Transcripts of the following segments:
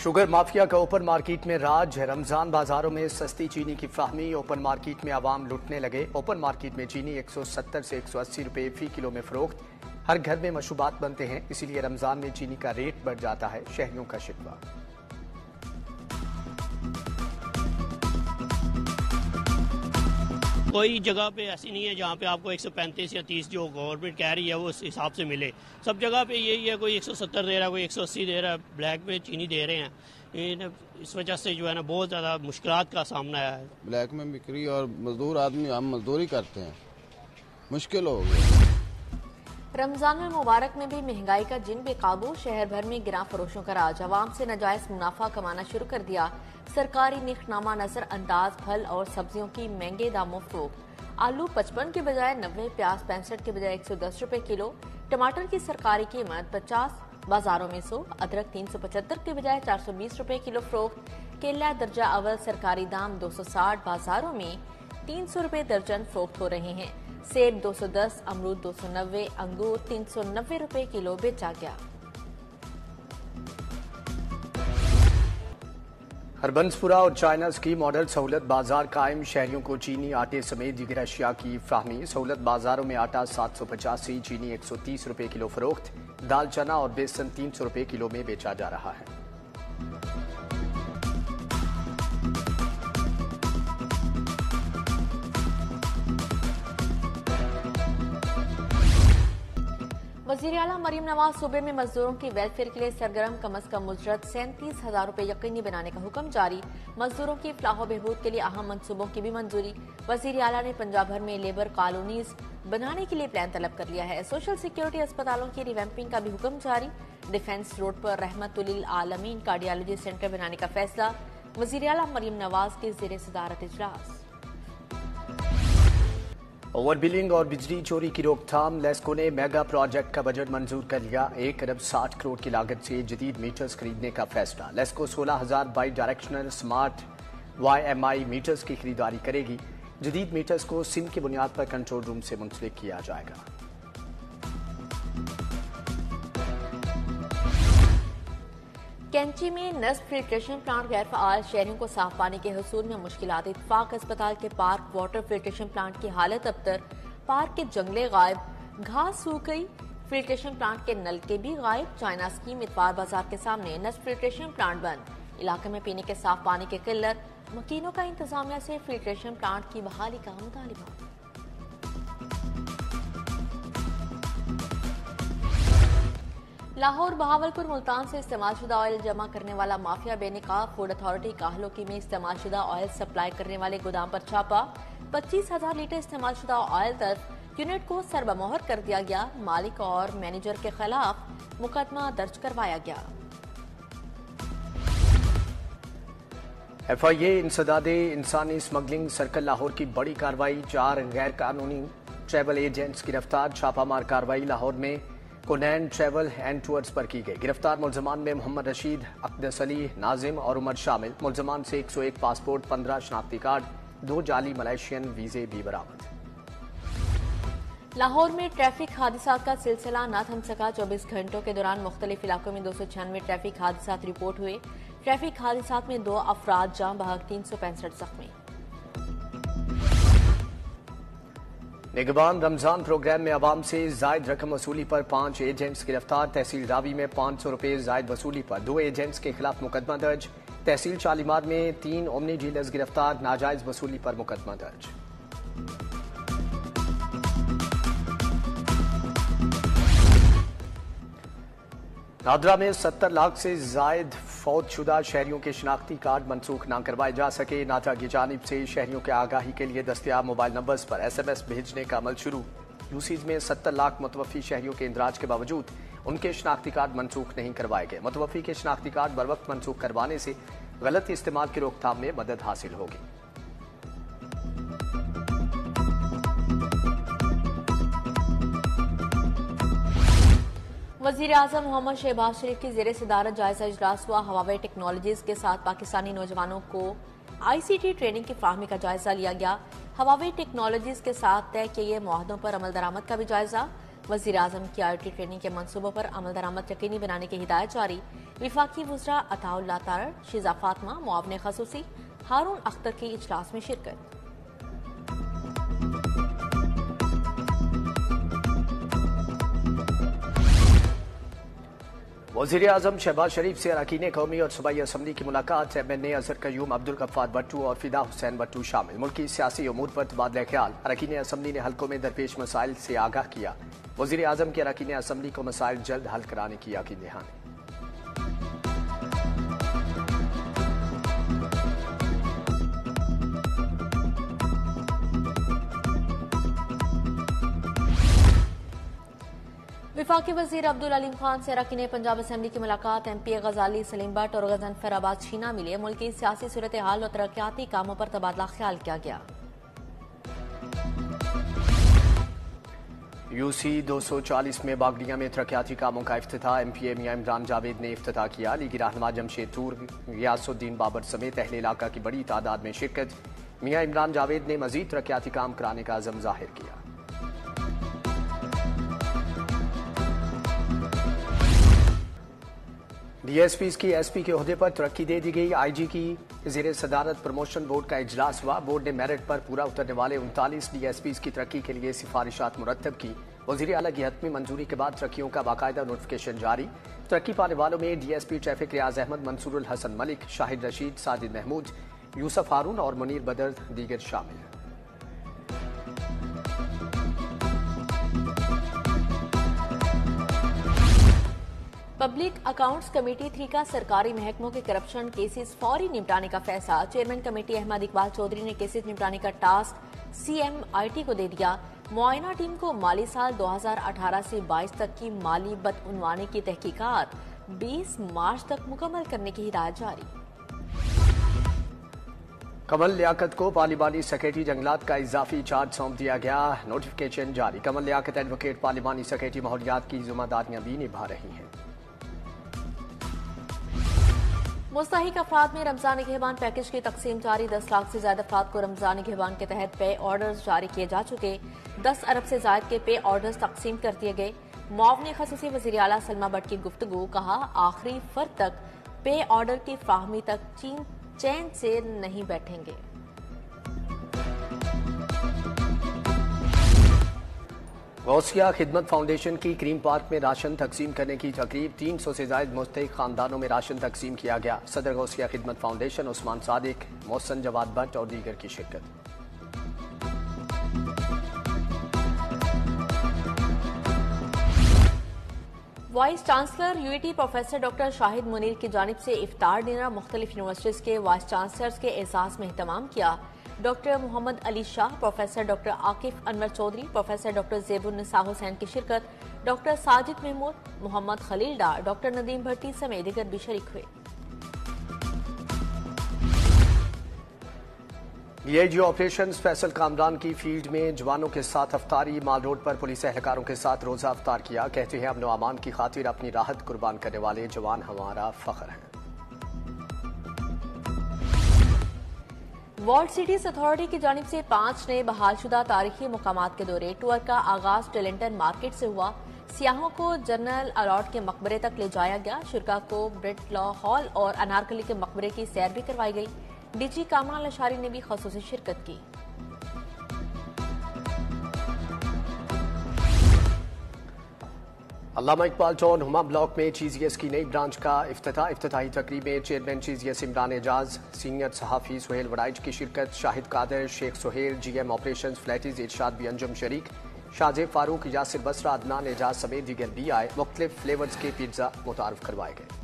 Sugar mafia का open market में राज। रमजान बाजारों में सस्ती चीनी की फ्राहमी। ओपन मार्केट में आवाम लुटने लगे। ओपन मार्केट में चीनी 170 से 180 रुपए फी किलो में फरोख्त। हर घर में मशरूबात बनते हैं, इसीलिए रमजान में चीनी का रेट बढ़ जाता है। शहरियों का शिकवा। कोई जगह पे ऐसी नहीं है जहाँ पे आपको 135 या 30 जो गवर्नमेंट कह रही है वो उस हिसाब से मिले। सब जगह पे यही है, कोई 170 दे रहा है, कोई 180 दे रहा है, ब्लैक में चीनी दे रहे हैं। इस वजह से जो है ना बहुत ज़्यादा मुश्किलात का सामना आया है। ब्लैक में बिक्री और मजदूर आदमी हम मजदूरी करते हैं, मुश्किल हो गई। रमजान में मुबारक में भी महंगाई का जिन बेकाबू। शहर भर में गिरा फरोशों का राज। आवाम से नाजायज मुनाफा कमाना शुरू कर दिया। सरकारी निखनामा नजर अंदाज फल और सब्जियों की महंगे दामों फरोख्त। आलू 55 के बजाय 90, प्याज 65 के बजाय 110 रुपए किलो, टमाटर की सरकारी कीमत 50, बाजारों में 100, अदरक 375 के बजाय 420 रुपए किलो फरोख्त। केला दर्जा अव्वल सरकारी दाम 260, बाजारों में 300 रुपए दर्जन फरोख्त हो रहे हैं। सेब 210, अमरूद 290, अंगूर 390 रुपए किलो बेचा गया। हरबंसपुरा और चाइना स्कीम मॉडल सहूलत बाजार कायम। शहरियों को चीनी, आटे समेत दीगर अशिया की फ्राहमी। सहूलत बाजारों में आटा 785, चीनी 130 रुपए किलो फरोख्त। दाल, चना और बेसन 300 रुपए किलो में बेचा जा रहा है। वज़ीर आला मरीम नवाज सूबे में मजदूरों की वेलफेयर के लिए सरगर्म। कम अज कम उजरत 37,000 रुपए यकीनी बनाने का हुक्म जारी। मजदूरों की फलाह बहबूद के लिए अहम मंसूबों की भी मंजूरी। वज़ीर आला ने पंजाब भर में लेबर कॉलोनीज बनाने के लिए प्लान तलब कर लिया है। सोशल सिक्योरिटी अस्पतालों की रिवैम्पिंग का भी हुक्म जारी। डिफेंस रोड पर रहमतुल आलमीन कार्डियोलॉजी सेंटर बनाने का फैसला। वज़ीर आला मरीम नवाज के ज़ेरे सदारत इजलास। ओवर बिलिंग और बिजली चोरी की रोकथाम। लेस्को ने मेगा प्रोजेक्ट का बजट मंजूर कर लिया। 1 अरब 60 करोड़ की लागत से जदीद मीटर्स खरीदने का फैसला। LESCO 16,000 bidirectional smart YMI meters की खरीदारी करेगी। जदीद मीटर्स को सिम की बुनियाद पर कंट्रोल रूम से मुंसलिक किया जाएगा। कैंची में नस्ब फिल्ट्रेशन प्लांट गैर फाल। शहरियों को साफ पानी के हसूल में मुश्किलात। इत्तफाक अस्पताल के पार्क वाटर फिल्ट्रेशन प्लांट की हालत अबतर। पार्क के जंगले गायब, घास सूख गई। फिल्ट्रेशन प्लांट के नलके भी गायब। चाइना स्कीम इतवार बाजार के सामने नस्ब फिल्ट्रेशन प्लांट बंद। इलाके में पीने के साफ पानी की किल्लत। मकीनों का इंतजामिया से फिल्ट्रेशन प्लांट की बहाली का मुतालिबा। लाहौर, बहावलपुर, मुल्तान से इस्तेमालशुदा ऑयल जमा करने वाला माफिया बेनकाब। फूड अथॉरिटी काहलोकी में इस्तेमालशुदा ऑयल सप्लाई करने वाले गोदाम पर छापा। 25,000 लीटर इस्तेमालशुदा ऑयल तक यूनिट को सरबमोहर कर दिया गया। मालिक और मैनेजर के खिलाफ मुकदमा दर्ज करवाया गया। FIA इंसदादे इंसानी स्मगलिंग सर्कल लाहौर की बड़ी कार्रवाई। 4 गैर कानूनी ट्रैवल एजेंट्स गिरफ्तार। छापामार कार्रवाई लाहौर में कोनैन ट्रैवल एंड टूर्स पर की गई। गिरफ्तार मुलजमान में मोहम्मद रशीद, अकदस अली, नाजिम और उमर शामिल। मुलजमान से 101 पासपोर्ट, 15 शनाख्ती कार्ड, 2 जाली मलेशियन वीजे भी बरामद। लाहौर में ट्रैफिक हादसा का सिलसिला न थम सका। 24 घंटों के दौरान मुख्तलिफ इलाकों में 296 ट्रैफिक हादसा रिपोर्ट हुए। ट्रैफिक हादसा में 2 अफराद जाँ बहक, 365 जख्मी। निगरान रमजान प्रोग्राम में आवाम से जायद रकम वसूली पर 5 एजेंट्स गिरफ्तार। तहसील रावी में 500 रुपए जायद वसूली पर 2 एजेंट्स के खिलाफ मुकदमा दर्ज। तहसील शालीमार में 3 ओमनी डीलर्स गिरफ्तार। नाजायज वसूली पर मुकदमा दर्ज। नादरा में 70 लाख से जायद फौतशुदा शहरियों के शनाख्ती कार्ड मनसूख न करवाए जा सके। नादरा की जानिब से शहरियों के आगाही के लिए दस्तियाब मोबाइल नंबर्स पर SMS भेजने का अमल शुरू। यूसीज में 70 लाख मुतवफ़ी शहरियों के इंदराज के बावजूद उनके शनाख्ती कार्ड मनसूख नहीं करवाए गए। मुतवफ़ी के शनाख्ती कार्ड बर वक्त मनसूख करवाने से गलत इस्तेमाल की रोकथाम में मदद हासिल होगी। वज़ीर आज़म मोहम्मद शहबाज शरीफ की ज़ेरे सदारत जायजा इजलास हुआ। हवावे टेक्नोलॉजीज के साथ पाकिस्तानी नौजवानों को ICT ट्रेनिंग की फ्राहमी का जायजा लिया गया। हवावे टेक्नोलॉजीज के साथ तय किए गए मुआहदों पर अमल दरामद का भी जायजा। वज़ीर आज़म की IIT ट्रेनिंग के मंसूबों पर अमल दरामद यकीनी बनाने की हिदायत जारी। विफाकी वज़रा अताउल्लाह तारड़, शिजा फातिमा, मुआविन खसूसी हारून अख्तर की इजलास में शिरकत। वज़ीर आज़म शहबाज शरीफ से अरकान कौमी और सूबाई असम्बली की मुलाकात। MNA अजहर कयूम, अब्दुल गफ्फार भट्टू और फिदा हुसैन भट्टू शामिल। मुल्की सियासी उमूर पर तबादला ख्याल। अरकान असम्बली ने हल्कों में दरपेश मसाइल से आगाह किया। वज़ीर आज़म के अरकान असम्बली को मसाइल जल्द हल कराने की यकीन दहानी। विफाकी वज़ीर अब्दुल अलीम खान से अरकान पंजाब असम्बली की मुलाकात। MP गजाली, सलीम भट्ट और गजनफराबाद शीना मिले। मुल्क की सियासी सूरत हाल और तरक्याती कामों पर तबादला ख्याल किया गया। UC 240 में बागड़िया में तरक्याती कामों का इफ्तिताह। MPA मियां इमरान जावेद ने इफ्तिताह किया। लीगी रहनुमा जमशेद तूर, गियासुद्दीन बाबर समेत अहले इलाका की बड़ी तादाद में शिरकत। मियां इमरान जावेद ने मजीद तरक्याती काम कराने का अज़म जाहिर किया। DSPs की SP के ओहदे पर तरक्की दे दी गई। IG की ज़ेरे सदारत प्रमोशन बोर्ड का इजलास हुआ। बोर्ड ने मेरिट पर पूरा उतरने वाले 39 DSPs की तरक्की के लिए सिफारिशात मुरतब की। वज़ीर आला की हतमी मंजूरी के बाद तरक्कियों का बाकायदा नोटिफिकेशन जारी। तरक्की पाने वालों में DSP ट्रैफिक रियाज अहमद, मंसूरुल हसन मलिक, शाहिद रशीद, साजिद महमूद, यूसुफ हारून और मुनीर बदर दीगर शामिल हैं। पब्लिक अकाउंट्स कमेटी 3 का सरकारी महकमों के करप्शन केसेस फौरी निपटाने का फैसला। चेयरमैन कमेटी अहमद इकबाल चौधरी ने केसेस निपटाने का टास्क CMIT को दे दिया। मुआयना टीम को माली साल 2018 से 22 तक की माली बदउनवानी की तहकीकात 20 मार्च तक मुकम्मल करने की हिदायत जारी। कमल लियाकत को पार्लिमानी सेक्रेटरी जंगलात का इजाफी चार्ज सौंप दिया गया। नोटिफिकेशन जारी। कमल लियाकत एडवोकेट पार्लिमानी सेक्रेटरी माहौलियात की जिम्मेदारियां भी निभा रही हैं। मुस्तहिक अफराद में रमजान निगहबान पैकेज की तकसीम जारी। 10 लाख से ज्यादा अफराद को रमजान निगहबान के तहत पे ऑर्डर्स जारी किए जा चुके। 10 अरब से ज्यादा के पे ऑर्डर्स तकसीम कर दिए गए। मुआविन खसूसी वज़ीर आला सलमा भट्ट की गुफ्तगू। कहा, आखिरी फर्द तक पे ऑर्डर की फाहमी तक चैन से नहीं बैठेंगे। गौसिया खिदमत फाउंडेशन की क्रीम पार्क में राशन तकसीम करने की तकरीब। 300 से ज्यादा मुस्तहिक खानदानों में राशन तकसीम किया गया। सदर गौसिया खिदमत फाउंडेशन उस्मान सादिक, मोहसन जवाद भट्ट और दीगर की शिरकत। Vice chancellor UAT professor doctor Shahid Munir की जानिब से इफ्तार डिनर मुख्तलिफ यूनिवर्सिटीज के वाइस चांसलर्स के एजाज में एहतमाम किया। Doctor Mohammad Ali Shah, professor doctor Akif Anwar Chaudhry, professor doctor Zebunnisa Hussain की शिरकत। डॉक्टर साजिद महमूद, मोहम्मद खलील डार, डॉक्टर नदीम भट्टी समेत दीगर भी शरीक हुए। DIG ऑपरेशन फैसल कामरान की फील्ड में जवानों के साथ अफ्तारी। माल रोड पर पुलिस एहलकारों के साथ रोजा अफ्तार किया। कहते हैं अमन अमान की खातिर अपनी राहत कुर्बान करने वाले जवान हमारा फख्र हैं। वर्ल्ड सिटीज अथॉरिटी की जानिब से 5 नए बहालशुदा तारीखी मुकामात के दौरे। टूर का आगाज टेलेंटन मार्केट से हुआ। सियाहों को जनरल अलॉट के मकबरे तक ले जाया गया। शुरा को ब्रिट लॉ हॉल और अनारकली के मकबरे की सैर भी करवाई गई। DG कामरान लशारी ने भी खसूसी शिरकत की। अल्लामा इकबाल टाउन हुमा ब्लॉक में चीजीएस की नई ब्रांच का इफ्तिताह। इफ्तिताही तकरीब में chairman CGS Imran Ejaz, senior सहाफी सुहेल वड़ाइच की शिरकत। Shahid Qadir, Sheikh Suhail, GM operation Flatties Irshad भी अंजुम शरीक। शाहजेब फारूक, यासिर बसरा, अदनान एजाज समेत दीगर भी आए। मुख्तलिफ फ्लेवर्स के पिज्जा मुतारफ करवाए गए।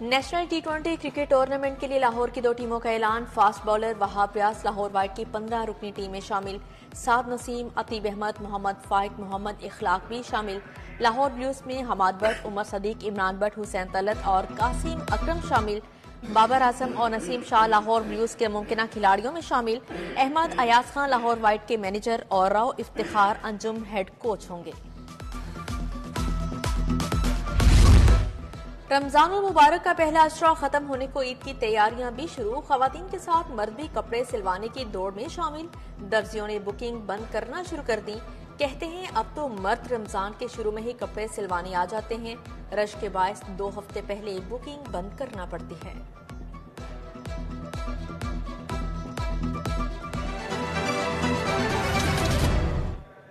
नेशनल T20 क्रिकेट टूर्नामेंट के लिए लाहौर की 2 टीमों का ऐलान। Fast bowler Wahab Riaz Lahore white की 15 रुकनी टीम में शामिल। साद नसीम, अतीब अहमद, मोहम्मद फाइक, मोहम्मद इखलाक भी शामिल। लाहौर ब्लूज में हमाद भट्ट, उमर सदीक, इमरान भट्ट, हुसैन तलत और कासिम अकरम शामिल। बाबर आजम और नसीम शाह लाहौर ब्लूज के मुमकिना खिलाड़ियों में शामिल। अहमद अयाज खान लाहौर वाइट के मैनेजर और राव इफ्तिखार अंजुम हेड कोच होंगे। रमजानुल मुबारक का पहला अशरा खत्म होने को ईद की तैयारियां भी शुरू। खवातीन के साथ मर्द भी कपड़े सिलवाने की दौड़ में शामिल। दर्जियों ने बुकिंग बंद करना शुरू कर दी। कहते हैं अब तो मर्द रमजान के शुरू में ही कपड़े सिलवाने आ जाते हैं। रश के बायस 2 हफ्ते पहले बुकिंग बंद करना पड़ती है।